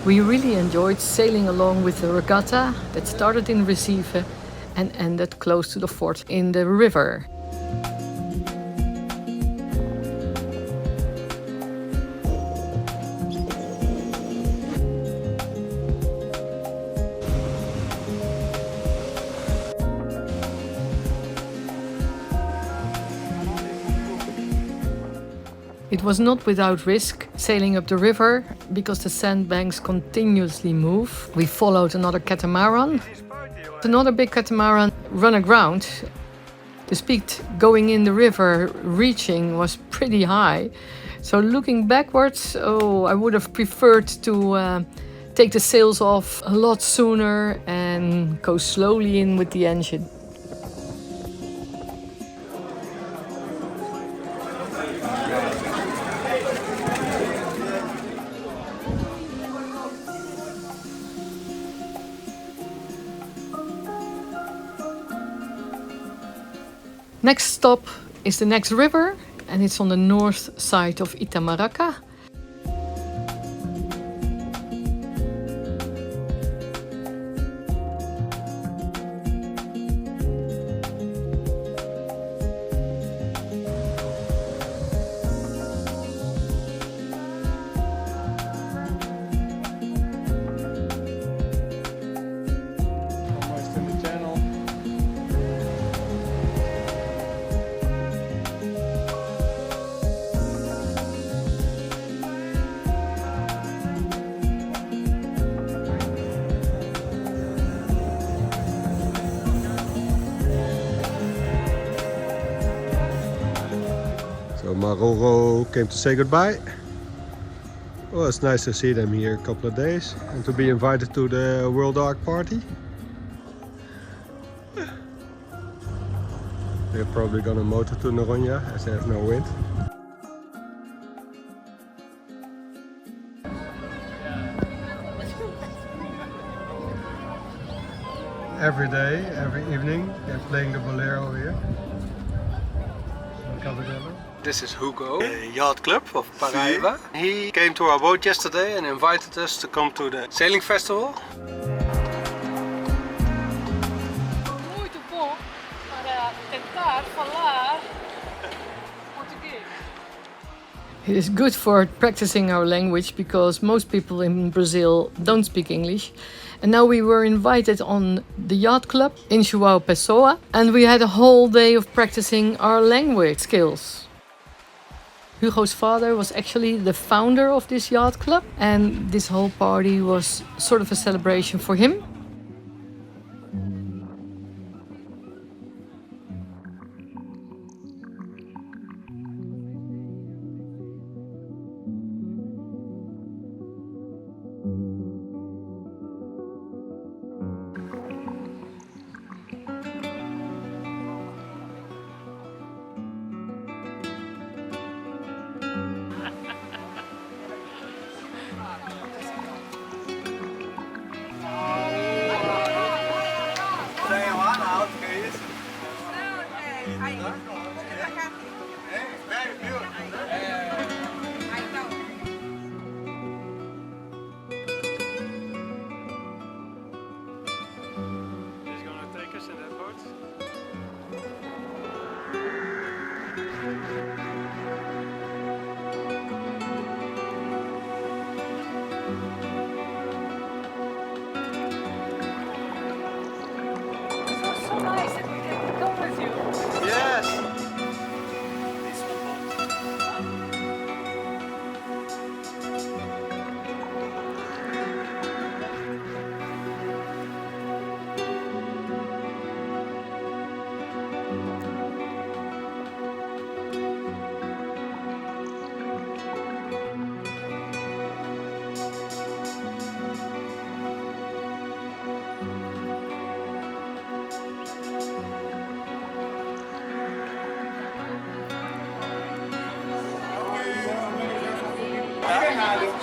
We really enjoyed sailing along with the regatta that started in Recife and ended close to the fort in the river. It was not without risk sailing up the river because the sandbanks continuously move. We followed another catamaran. Another big catamaran ran aground. The speed going in the river reaching was pretty high. So looking backwards, I would have preferred to take the sails off a lot sooner and go slowly in with the engine. Next stop is the next river, and it's on the north side of Itamaracá. So Maroro came to say goodbye. Well, it's nice to see them here a couple of days and to be invited to the World Arc Party. They're probably gonna motor to Noronha as there's no wind. Every day, every evening, they're playing the bolero here in Cabedelo. This is Hugo, the yacht club of Paraíba. He came to our boat yesterday and invited us to come to the sailing festival. Muito bom para tentar falar português. It is good for practicing our language because most people in Brazil don't speak English. And now we were invited on the yacht club in Joao Pessoa, and we had a whole day of practicing our language skills. Hugo's father was actually the founder of this yacht club, and this whole party was sort of a celebration for him.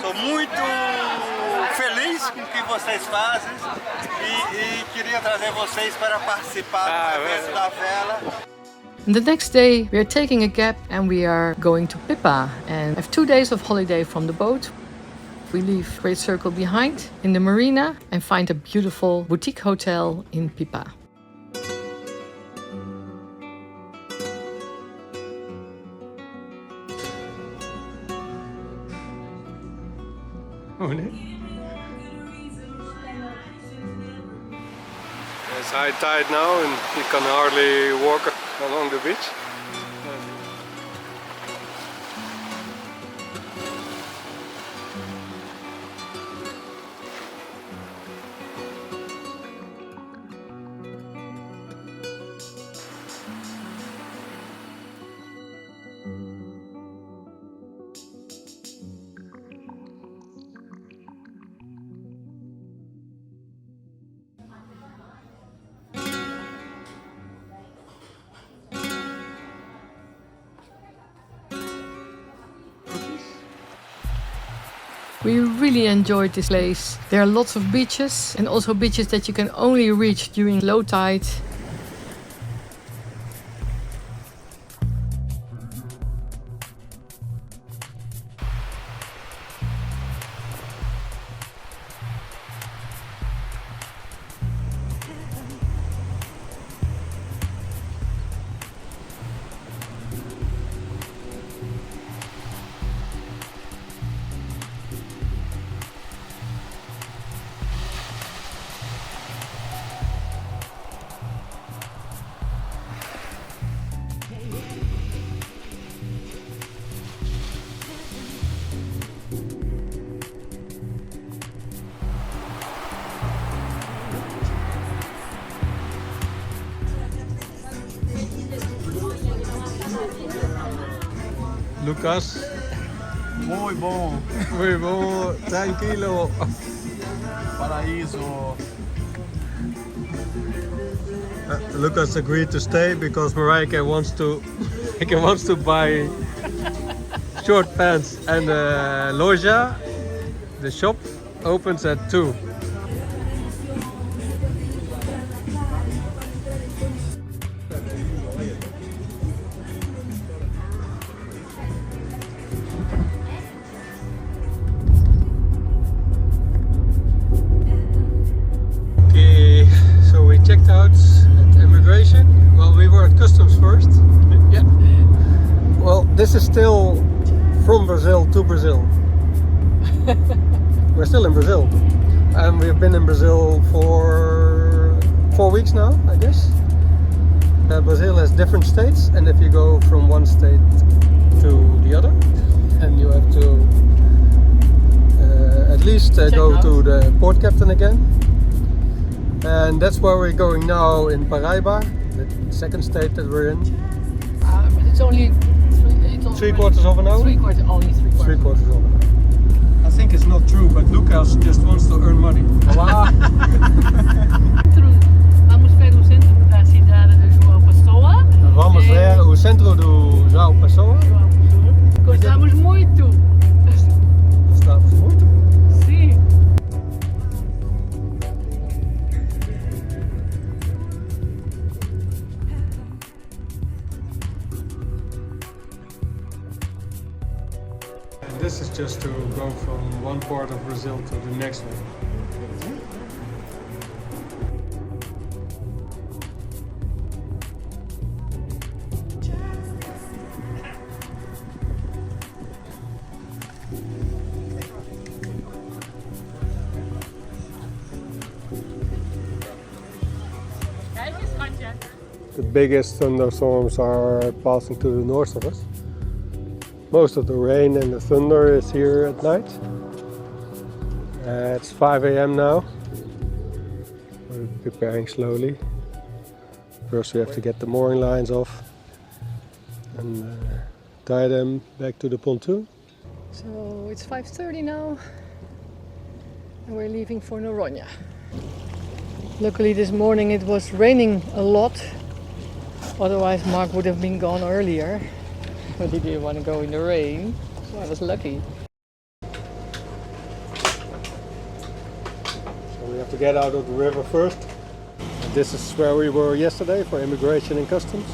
Sou muito feliz com o que vocês fazem e queria trazer vocês para participar do evento da vela. The next day we are taking a gap and we are going to Pipa and have 2 days of holiday from the boat. we leave Greatcircle behind in the marina and find a beautiful boutique hotel in Pipa. Oh, nee. It's high tide now and you can hardly walk along the beach. We really enjoyed this place. There are lots of beaches and also beaches that you can only reach during low tide. Lucas, Muy bom, muy bom, tranquilo. paraíso. Lucas agreed to stay because Marijke wants to buy short pants and loja. The shop opens at 2. Okay, so we checked out at immigration. Well, we were at customs first. Yeah. Well, this is still from Brazil to Brazil. We're still in Brazil. And we've been in Brazil for 4 weeks now, I guess. Brazil has different states, and if you go from one state to the other, and you have to at least go to the port captain again. And that's where we're going now in Paraíba, the second state that we're in. But it's only Three quarters of an hour? Only 3/4. 3/4 of an hour. I think it's not true, but Lucas just wants to earn money. Wow. Vamos ver o centro da cidade de Joao Pessoa. Vamos ver o centro do Joao Pessoa. Gostamos muito. Gostamos muito. Sim. And this is just to go from one part of Brazil to the next one. The biggest thunderstorms are passing to the north of us. Most of the rain and the thunder is here at night. It's 5 a.m. now. We're preparing slowly. First we have to get the mooring lines off and tie them back to the pontoon. So it's 5:30 now and we're leaving for Noronha. Luckily this morning it was raining a lot, otherwise Mark would have been gone earlier, but he didn't want to go in the rain, so I was lucky. So we have to get out of the river first. And this is where we were yesterday for immigration and customs.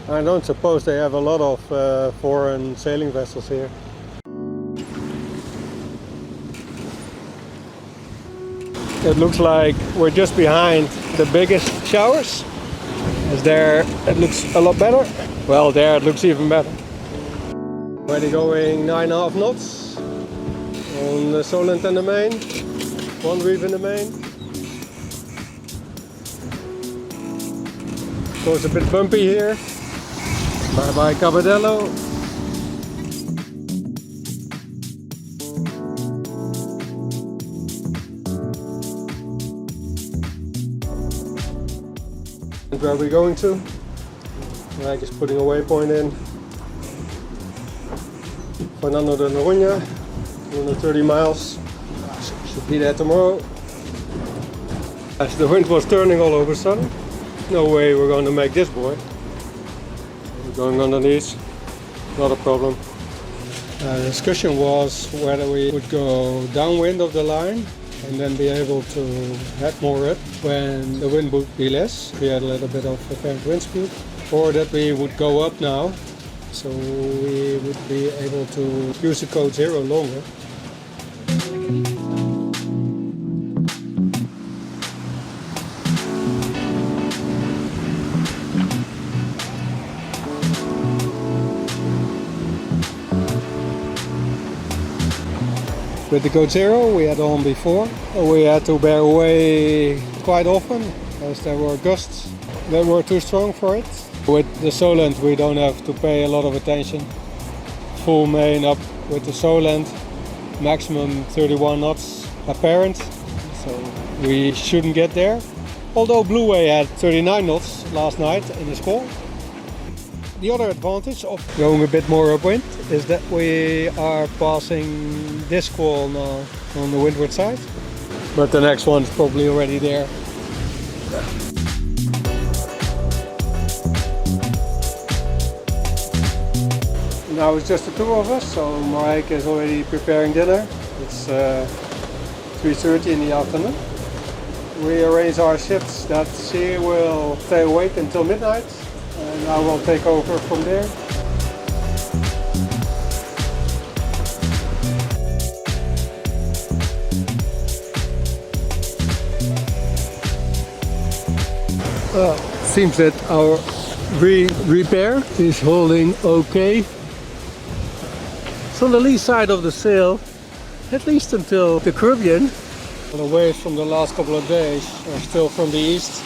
I don't suppose they have a lot of foreign sailing vessels here. It looks like we're just behind the biggest showers. As there it looks a lot better. Well, there it looks even better. Already going 9.5 knots on the Solent and the main. One reef in the main. So it's a bit bumpy here. Bye bye Cabedelo. Where are we going to? I'm just putting a waypoint in. Fernando de Noronha, 230 miles. Should be there tomorrow. As the wind was turning all of a sudden, no way we're going to make this buoy. We're going underneath, not a problem. The discussion was whether we would go downwind of the line and then be able to head more up when the wind would be less. We had a little bit of apparent wind speed, or that we would go up now, so we would be able to use the code 0 longer. With the code 0 we had on before, we had to bear away quite often as there were gusts that were too strong for it. With the Solent we don't have to pay a lot of attention. Full main up with the Solent, maximum 31 knots apparent, so we shouldn't get there. Although Blue Way had 39 knots last night in the squall. The other advantage of going a bit more upwind is that we are passing this squall now on the windward side. But the next one's probably already there. Now it's just the two of us, so Marijke is already preparing dinner. It's 3:30 in the afternoon. We arrange our shifts that she will stay awake until midnight. And I will take over from there. Seems that our repair is holding okay. It's on the lee side of the sail, at least until the Caribbean. The waves from the last couple of days are still from the east,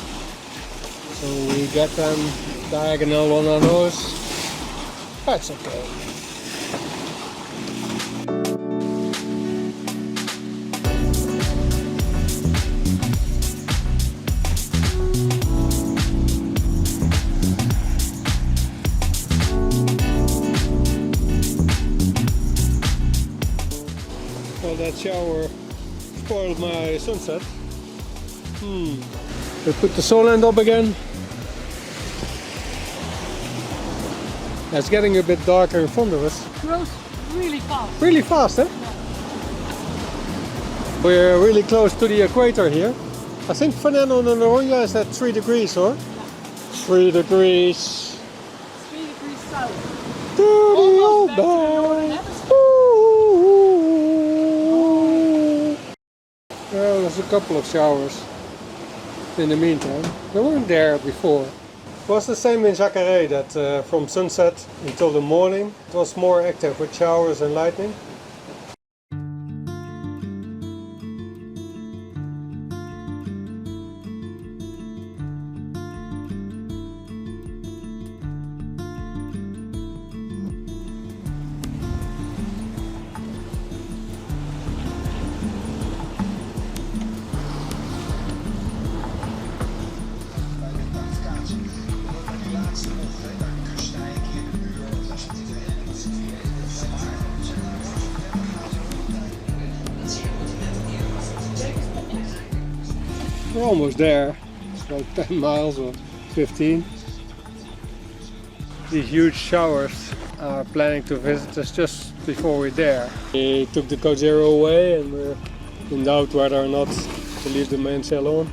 so we get them diagonal on our nose. That's okay. Well, that shower spoiled my sunset. We put the Solent up again. It's getting a bit darker in front of us. It grows really fast. Really fast, eh? Yeah. We're really close to the equator here. I think Fernando de Noronha is at 3 degrees, or? 3 degrees. 3 degrees south. To the old Almost back to the northern bay. hemisphere. Well, there's a couple of showers in the meantime. They weren't there before. It was the same in Jacaré, that from sunset until the morning it was more active with showers and lightning. We're almost there. It's about 10 miles or 15. These huge showers are planning to visit us just before we're there. We took the code 0 away and we're in doubt whether or not to leave the mainsail on.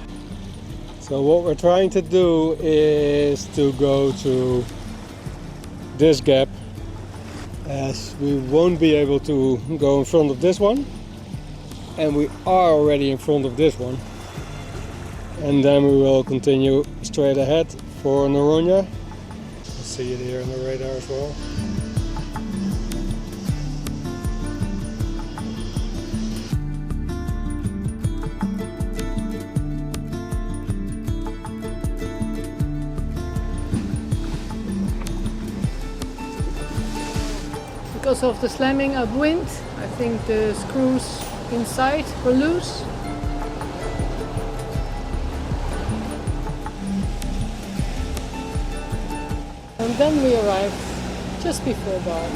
So what we're trying to do is to go to this gap, as we won't be able to go in front of this one, and we are already in front of this one, and then we will continue straight ahead for Noronha. Let's see it here on the radar as well. Because of the slamming upwind, I think the screws inside were loose. And then we arrived just before dark.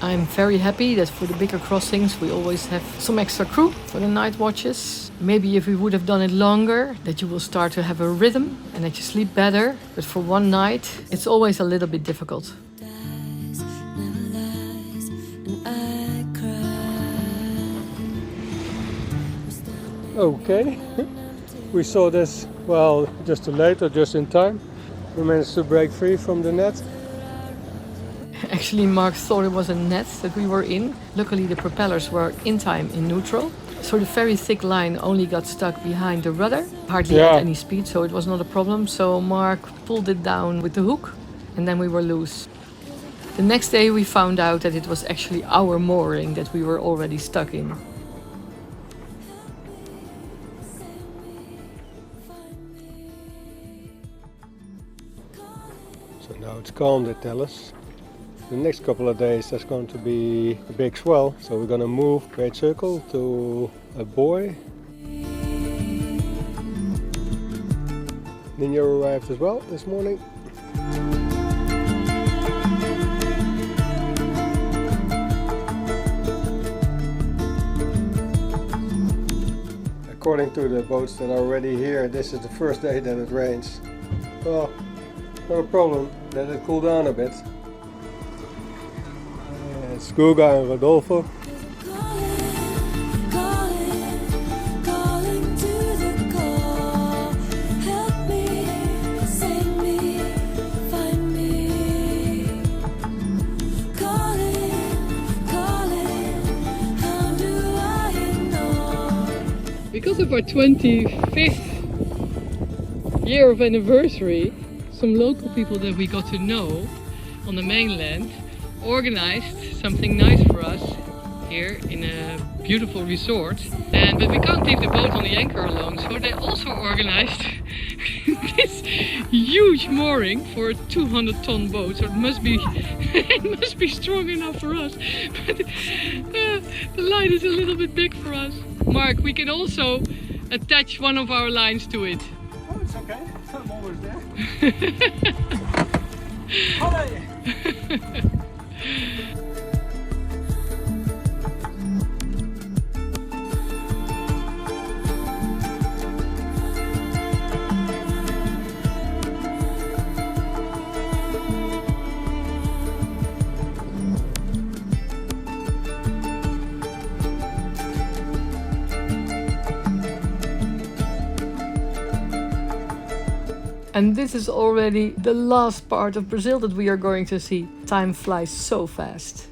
I'm very happy that for the bigger crossings we always have some extra crew for the night watches. Maybe if we would have done it longer, that you will start to have a rhythm and that you sleep better. But for one night, it's always a little bit difficult. Okay, we saw this, well, just too late or just in time. We managed to break free from the net. Actually, Mark thought it was a net that we were in. Luckily, the propellers were in time in neutral. So the very thick line only got stuck behind the rudder. Hardly had any speed, so it was not a problem. So Mark pulled it down with the hook and then we were loose. The next day we found out that it was actually our mooring that we were already stuck in. So now it's calm, they tell us. The next couple of days there's going to be a big swell, so we're going to move Greatcircle to a buoy. Nina arrived as well this morning. According to the boats that are already here, this is the first day that it rains. Well, not a problem, let it cool down a bit. It's Guga and Rodolfo. Because of our 25th year of anniversary, some local people that we got to know on the mainland organized something nice for us here in a beautiful resort. But we can't leave the boat on the anchor alone, so they also organized this huge mooring for a 200-ton boat. So it must be strong enough for us. But the line is a little bit big for us. Mark, we can also attach one of our lines to it. Oh, it's okay. I'm always there. Hooray! And this is already the last part of Brazil that we are going to see. Time flies so fast.